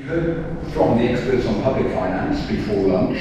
You've heard from the experts on public finance before lunch,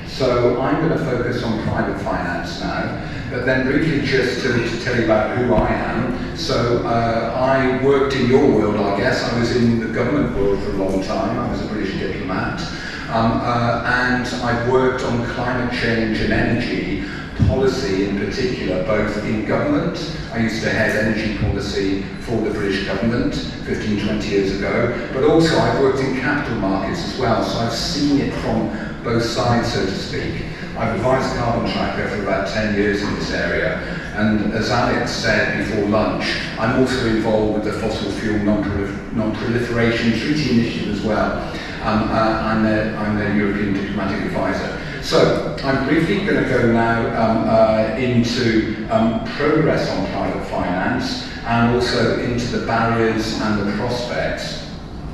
so I'm going to focus on private finance now, but then briefly just to tell you about who I am. So I worked in your world, I guess. I was in the government world for a long time. I was a British diplomat, and I've worked on climate change and energy policy in particular, both in government. I used to head energy policy for the British government 15, 20 years ago, but also I've worked in capital markets as well, so I've seen it from both sides, so to speak. I've advised Carbon Tracker for about 10 years in this area, and as Alex said before lunch, I'm also involved with the Fossil Fuel Non-Proliferation Treaty Initiative as well. I'm their European Diplomatic Advisor. So, I'm briefly going to go now into progress on private finance and also into the barriers and the prospects.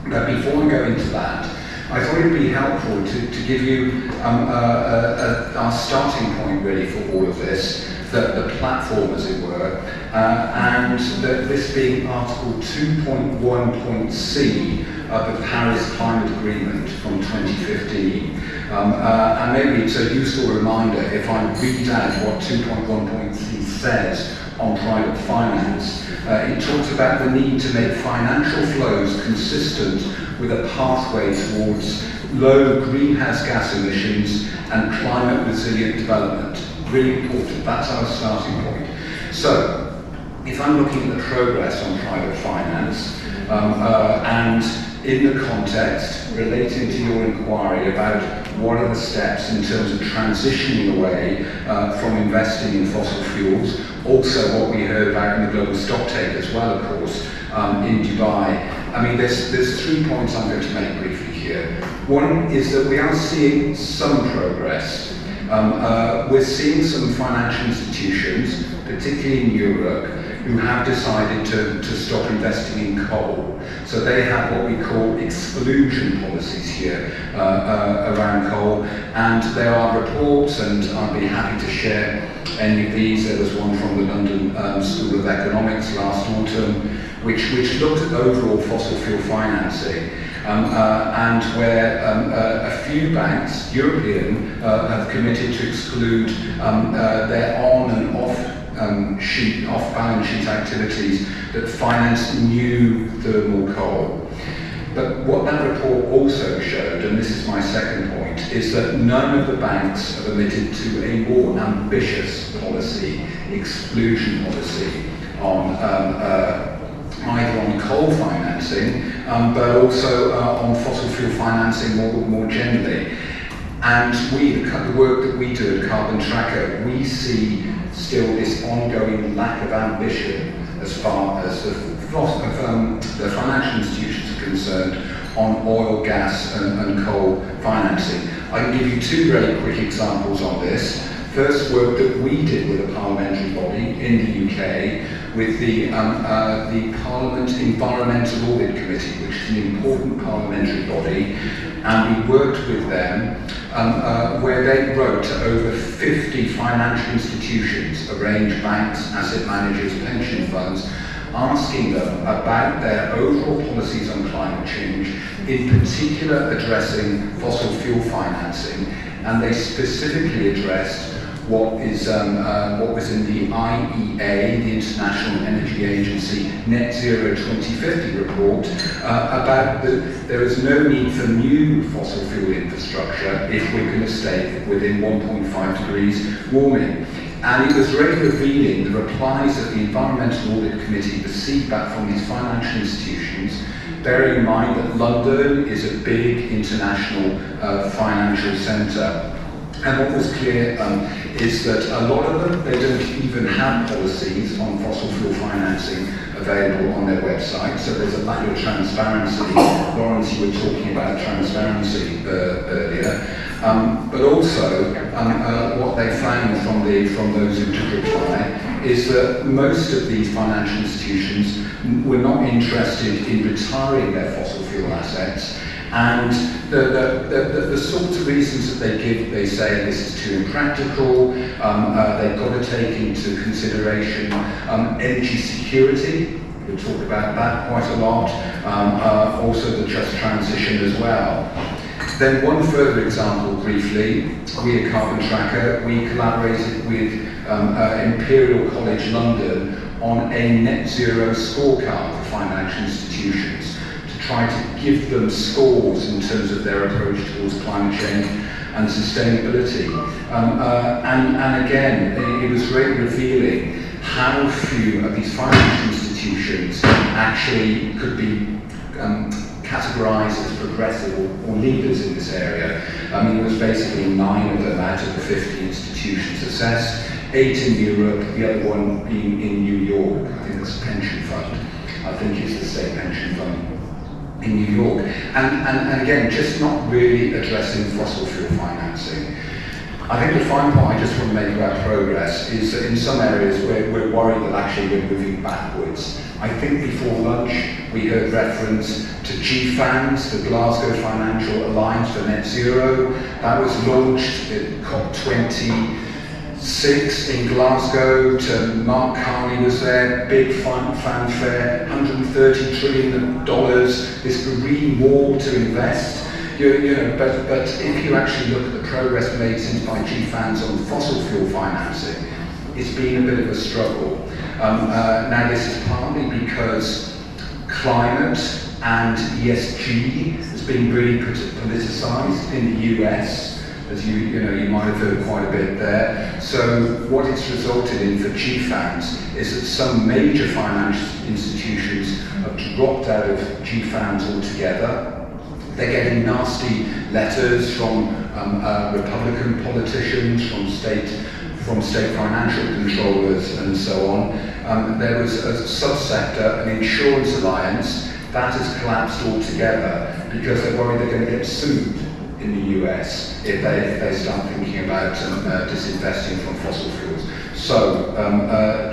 But before we go into that, I thought it would be helpful to give you our starting point really for all of this, the platform as it were, and this being Article 2.1.c of the Paris Climate Agreement from 2015. And maybe it's a useful reminder if I read out what 2.1.c says on private finance. It talks about the need to make financial flows consistent with a pathway towards low greenhouse gas emissions and climate resilient development. Really important, that's our starting point. So, if I'm looking at the progress on private finance, and in the context relating to your inquiry about what are the steps in terms of transitioning away from investing in fossil fuels, also what we heard about in the global stocktake as well, of course, in Dubai. I mean, there's 3 points I'm going to make briefly here. One is that we are seeing some progress. We're seeing some financial institutions, particularly in Europe, who have decided to stop investing in coal. So they have what we call exclusion policies here around coal, and there are reports, and I'd be happy to share any of these. There was one from the London School of Economics last autumn, which looked at overall fossil fuel financing, and where a few banks, European, have committed to exclude their on and off-balance sheet activities that finance new thermal coal. But what that report also showed, and this is my second point, is that none of the banks have admitted to a more ambitious policy, exclusion policy, on either on coal financing, but also on fossil fuel financing more generally. And the work that we do at Carbon Tracker, we see still this ongoing lack of ambition as far as the financial institutions are concerned on oil, gas and coal financing. I can give you 2 very quick examples on this. First, work that we did with a parliamentary body in the UK with the Parliament Environmental Audit Committee, which is an important parliamentary body, and we worked with them where they wrote to over 50 financial institutions, a range of banks, asset managers, pension funds, asking them about their overall policies on climate change, in particular addressing fossil fuel financing, and they specifically addressed what was in the IEA, the International Energy Agency Net Zero 2050 report, about there is no need for new fossil fuel infrastructure if we're going to stay within 1.5 degrees warming. And it was very revealing, the replies that the Environmental Audit Committee received back from these financial institutions, bearing in mind that London is a big international financial centre. And what was clear is that a lot of them, they don't even have policies on fossil fuel financing available on their website, so there's a lack of transparency. Lawrence, you were talking about transparency earlier. But also, what they found from those who took reply is that most of these financial institutions were not interested in retiring their fossil fuel assets, and the sorts of reasons that they give, they say this is too impractical, they've got to take into consideration energy security, We'll talk about that quite a lot. Also the just transition as well. Then one further example briefly, we at Carbon Tracker, we collaborated with Imperial College London on a net zero scorecard for financial institutions to try to give them scores in terms of their approach towards climate change and sustainability. And again, it was very revealing how few of these financial institutions actually could be categorised as progressive or leaders in this area. I mean, there was basically 9 of them out of the 50 institutions assessed, 8 in Europe, the other one being in New York. I think that's a pension fund. I think it's the state pension fund in New York. And again, just not really addressing fossil fuel financing. I think the final point I just want to make about progress is that in some areas we're worried that actually we're moving backwards. I think before lunch we heard reference to GFANZ, the Glasgow Financial Alliance for Net Zero. That was launched at COP26 in Glasgow. Mark Carney was there, big fanfare, $130 trillion, this green wall to invest. But if you actually look at the progress made since by GFANZ on fossil fuel financing, it's been a bit of a struggle. Now this is partly because climate and ESG has been really politicised in the US, as you might have heard quite a bit there. So what it's resulted in for GFANZ is that some major financial institutions have dropped out of GFANZ altogether. They're getting nasty letters from Republican politicians, from state financial controllers and so on. There was a subsector, an insurance alliance, that has collapsed altogether because they're worried they're going to get sued in the US if they start thinking about disinvesting from fossil fuels. So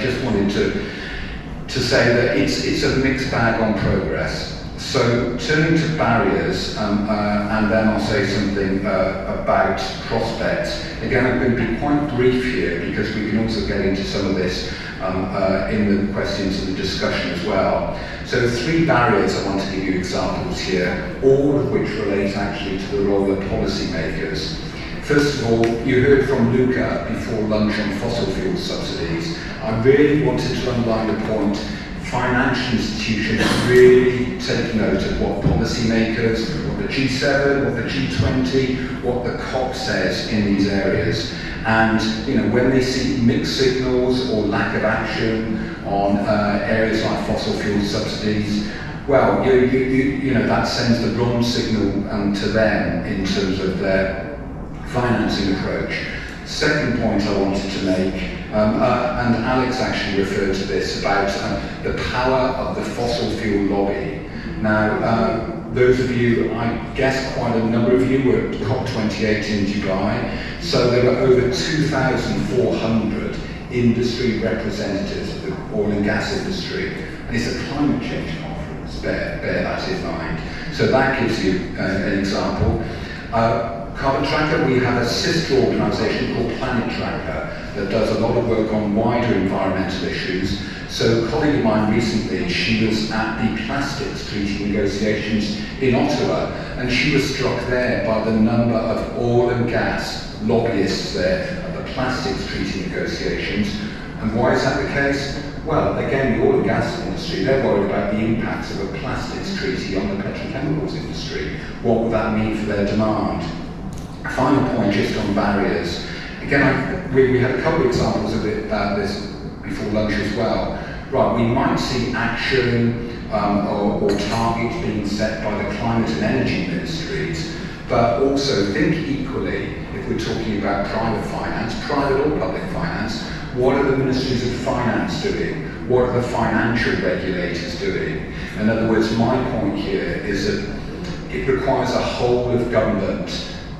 just wanted to say that it's a mixed bag on progress. So turning to barriers, and then I'll say something about prospects. Again, I'm going to be quite brief here because we can also get into some of this in the questions and the discussion as well. So 3 barriers I want to give you examples here, all of which relate actually to the role of policymakers. First of all, you heard from Luca before lunch on fossil fuel subsidies. I really wanted to underline the point, financial institutions really take note of what policymakers, what the G7, what the G20, what the COP says in these areas. And when they see mixed signals or lack of action on areas like fossil fuel subsidies, well, that sends the wrong signal to them in terms of their financing approach. Second point I wanted to make, and Alex actually referred to this, about the power of the fossil fuel lobby. Now, those of you, I guess quite a number of you were at COP28 in Dubai, so there were over 2,400 industry representatives of the oil and gas industry, and it's a climate change conference, bear that in mind. So that gives you an example. Carbon Tracker, we have a sister organisation called Planet Tracker that does a lot of work on wider environmental issues. So a colleague of mine recently, she was at the plastics treaty negotiations in Ottawa, and she was struck there by the number of oil and gas lobbyists there at the plastics treaty negotiations. And why is that the case? Well, again, the oil and gas industry, they're worried about the impacts of a plastics treaty on the petrochemicals industry. What would that mean for their demand? Final point just on barriers. Again, we had a couple of examples of this before lunch as well. Right, we might see action or targets being set by the climate and energy ministries, but also think equally, if we're talking about private finance, private or public finance, what are the ministries of finance doing? What are the financial regulators doing? In other words, my point here is that it requires a whole of government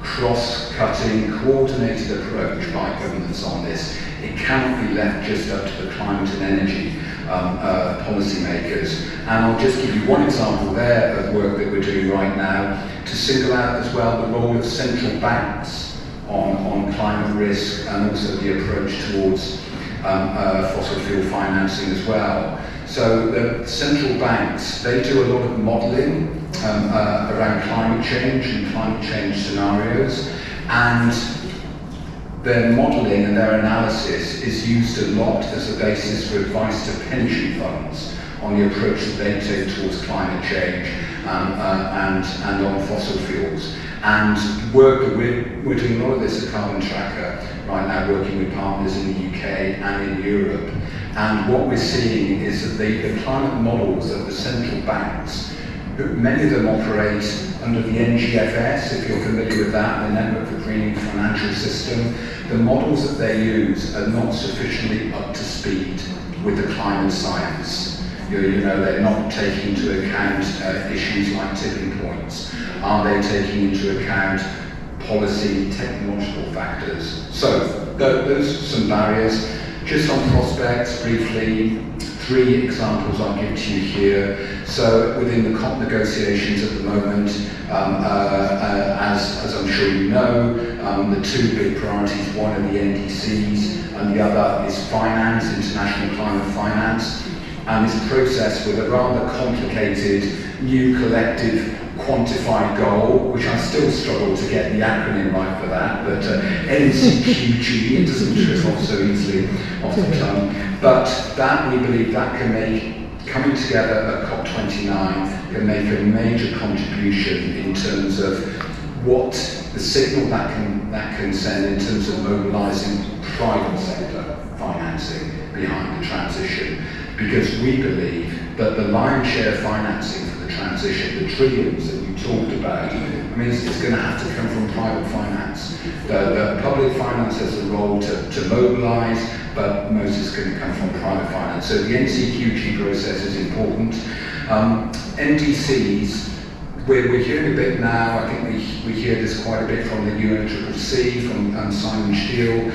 cross-cutting, coordinated approach by governments on this. It cannot be left just up to the climate and energy policymakers. And I'll just give you one example there of work that we're doing right now to single out as well the role of central banks on climate risk and also the approach towards fossil fuel financing as well. So the central banks, they do a lot of modelling around climate change and climate change scenarios, and their modelling and their analysis is used a lot as a basis for advice to pension funds on the approach that they take towards climate change and on fossil fuels. And work that we're doing a lot of this at Carbon Tracker right now, working with partners in the UK and in Europe. And what we're seeing is that the climate models of the central banks, many of them operate under the NGFS, if you're familiar with that, the Network for Greening the Financial System. The models that they use are not sufficiently up to speed with the climate science. You know, they're not taking into account issues like tipping points. Are they taking into account policy, technological factors? So those are some barriers. Just on prospects, briefly, 3 examples I'll give to you here. So within the COP negotiations at the moment, as I'm sure you know, the 2 big priorities, one are the NDCs and the other is finance, international climate finance. And this process with a rather complicated new collective quantified goal, which I still struggle to get the acronym right for that, but NCQG, it doesn't trip off so easily off the tongue. But that, we believe, that can make, coming together at COP29, can make a major contribution in terms of what the signal that can send in terms of mobilising private sector financing behind the transition. Because we believe that the lion's share financing for the transition, the trillions that you talked about, I mean, it's going to have to come from private finance. The public finance has a role to mobilise, but most is going to come from private finance. So the NCQG process is important. NDCs, we're hearing a bit now, I think we hear this quite a bit from the UNFCCC, from Simon Steele,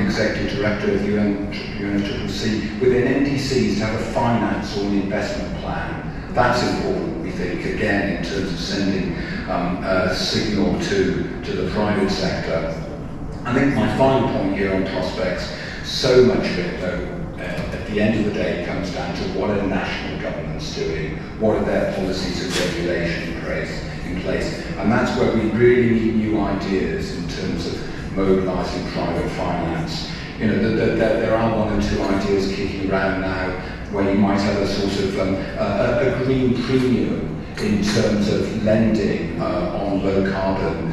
Executive Director of UNFCCC, within NDCs to have a finance or an investment plan. That's important, we think, again, in terms of sending a signal to the private sector. I think my final point here on prospects, so much of it, though, at the end of the day, comes down to what are national governments doing, what are their policies of regulation in place, and that's where we really need new ideas in terms of mobilising private finance. You know, there are 1 or 2 ideas kicking around now where you might have a sort of a green premium in terms of lending on low carbon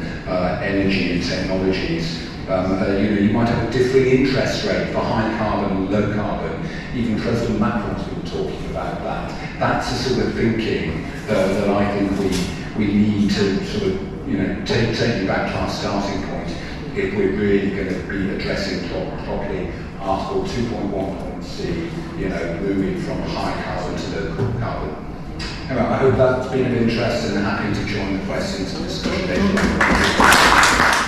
energy and technologies. You know, you might have a differing interest rate for high carbon and low carbon. Even President Macron's been talking about that. That's the sort of thinking that I think we need to sort of, you know, take you back to our starting point if we're really going to be addressing properly Article 2.1.c, you know, moving from high carbon to low carbon. Anyway, I hope that's been of interest and happy to join the questions and discussion later on.